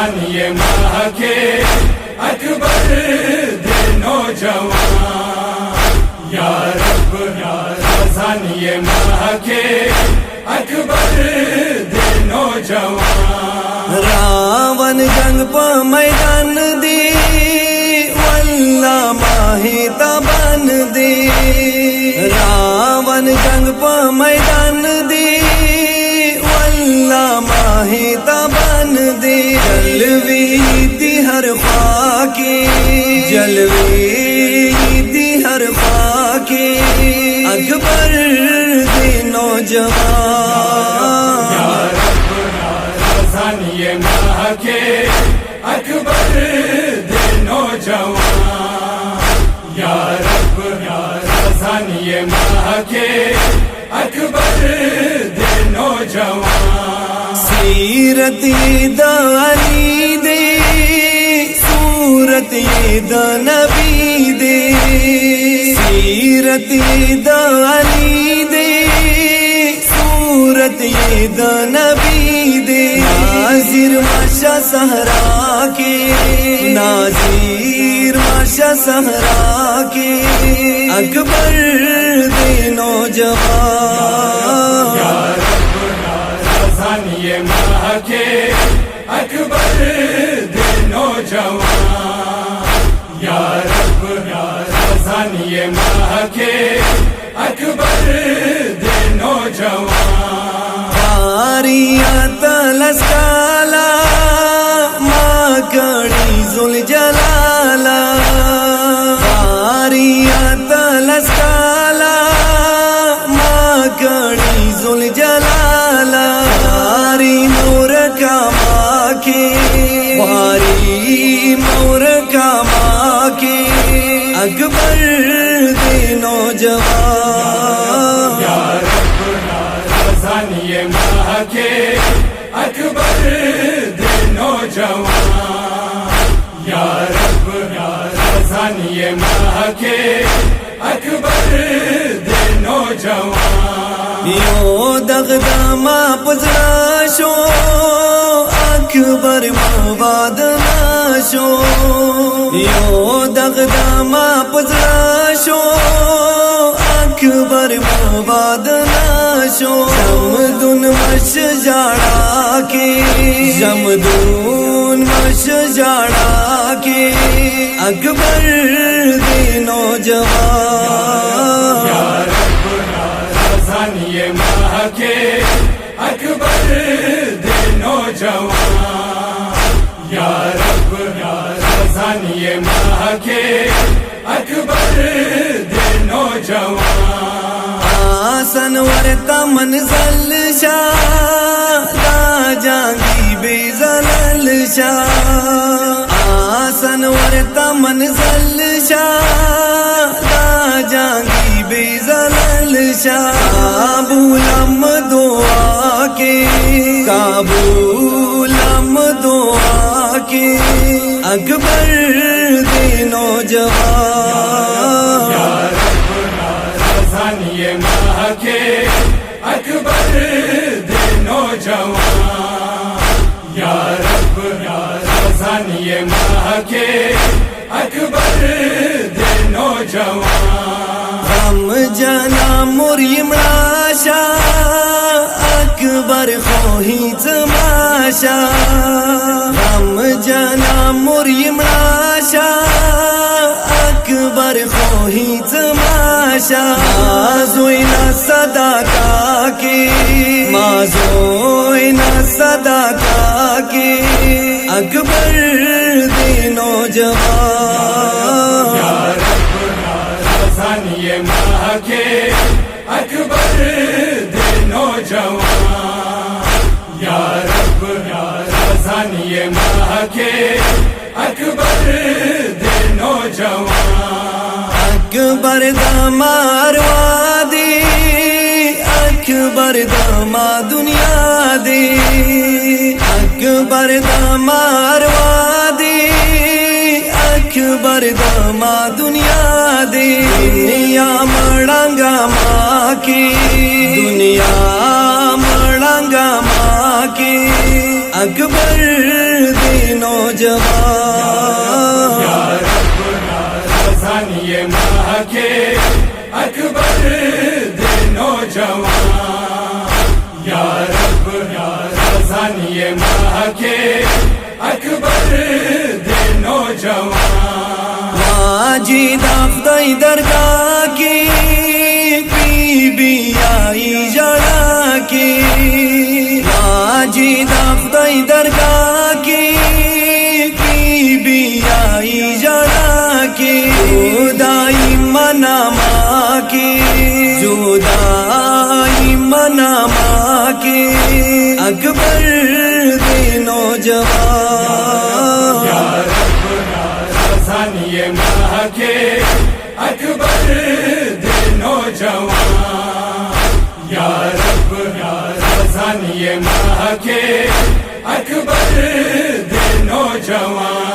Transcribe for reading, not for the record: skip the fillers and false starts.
رمضان یہ ماہ کے اکبر دے نوجوان، یا رب رمضان یہ ماہ کے اکبر دے نوجوان۔ راون جنگ پا میدان دی واللہ ماہی تبان دی، راون جنگ پا میدان دی واللہ ماہی تبان دی، جلوی دی ہر خاکی، جلوی دی ہر خاکی اکبر دی نوجوان، یا رب رمضان یہ ماہ کے اکبر دے نوجوان، یا رب رمضان یہ ماہ کے اکبر دے نوجوان۔ سیرت دا علی دے، صورت دا نبی دے، سیرت دا علی دے، صورت دا نبی دے، ناظر ماشا صحرا کے، ناظر ماشا صحرا کے اکبر دے نوجوان، یا رب رمضان یہ ماہ کے اکبر دے نوجوان، یا رب رمضان یہ ماہ کے اکبر دے نوجوان۔ باریاں تلس کالا ماں کڑی ذل جلالا، باریاں تلس کالا ماں کڑی ذل جلالا، باری مور کا ماں کے، باری مور کا ماں کے اکبر دے نوجوان، یا رب رمضان یہ ماہ کے اکبر دے نوجوان، یا رب رمضان یہ ماہ کے اکبر دے نوجوان۔ یو دغدما پزرا شو اکبر مواد ناشو، یو دغدما پزرا شو اکبر مواد ناشو، جمدون مش جاڑا کے، جمدون مش جاڑا کے اکبر دے نوجوان، یا رب رمضان یہ ماہ کے اکبر دے نوجوان، یا رب رمضان یہ ماہ کے اکبر دے نوجوان۔ آسن ورتا منزل شاہ دا جانگی بے زلل شاہ، آسن ورتا منزل شاہ دا جانگی بے زلل شاہ، کابولم دعا کے، کابولم دعا کے اکبر دے نوجوان، یا رب رمضان یہ ماہ کے اکبر دے نوجوان، یا رب رمضان یہ ماہ کے اکبر دے نوجوان۔ ہم جنا مریم راشا اکبر خواہی تماشا، ہم جنا مریم راشا اکبر خواہی تماشا، مازوینا صداقہ کے، مازوینا صداقہ کے اکبر دے نوجوان، یا رب رمضان یہ ماہ کے اکبر دے نوجوان، یا رب رمضان یہ ماہ کے اکبر دے نوجوان۔ اکبر دمار وادی، اکبر دما دنیا دی، اکبر دمار وادی، اکبر دما دنیا دی، دنیا مڑنگا ماں کی، دنیا مڑنگا ماں کی اکبر دین نوجوان یا رب خزانیے ماہ کے اکبر دے نوجوان یا رب خزانیے ماہ کے اکبر دے نوجوان ماجد خدای درگاہ کی بی بی آئی جڑا کی ماجد خدای درگاہ کی بی بی آئی جڑا کی جدائی منا ماں کی جدائی منا ماں کی اکبر دے نوجوان یا رب خزانیے ماہ کے اکبر دے نوجوان یا رب خزانیے ماہ کے اکبر دے نوجوان